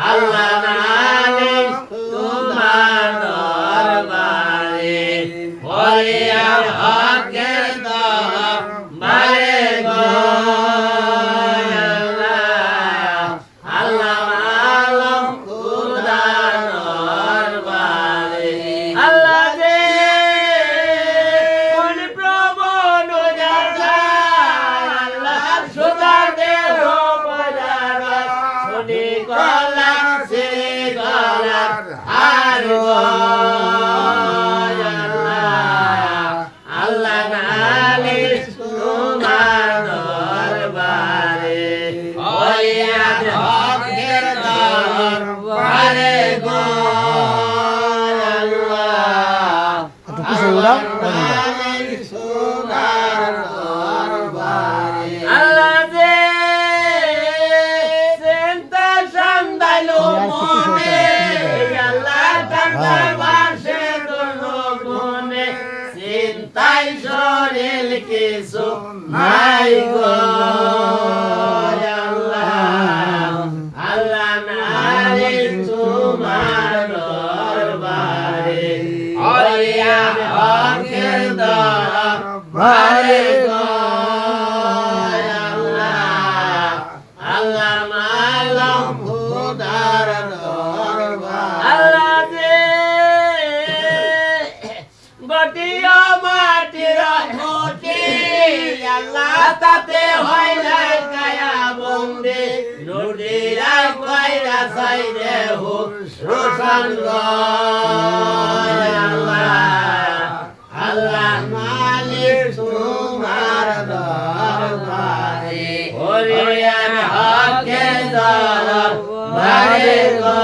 আল্লাহ নালিশ তোমার দরবারে হরিয়ার হকের দরবারে গো আল্লাহ আলম খুদার দরবারে আল্লাহ যে কোন প্রভু নজার আল্লাহ সুদা দেহ বাজার শুনি গলা সে গলা আর গো আল্লাহ নালিশ তোমার দরবারে হরিয়ার হকের দরবারে গো আল্লাহ নালিশ তোমার দরবারে আল্লাহ যে সেন্তা সান্দাইলো মনে আল্লাহ তার বাসে দোনো গুনে চিন্তাই শরীর কিছু নাই গো আল্লাহ নালিশ তোমার দরবারে হরিয়ার হকের দরবারে গো আল্লাহ মালম খুদার দরবারে আল্লাহ যে গটিয়া মাটির ঘটি আল্লাহ তাতে হয় না কায়া বন্দে নদীরাই কয়রা সাইরে হো রোশন গো আল্লাহ মালিক তোমার দরবারে হরিয়ার হকের দরবারে গো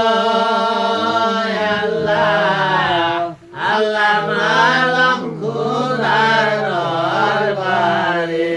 আল্লাহ মালম খুদার দরবারে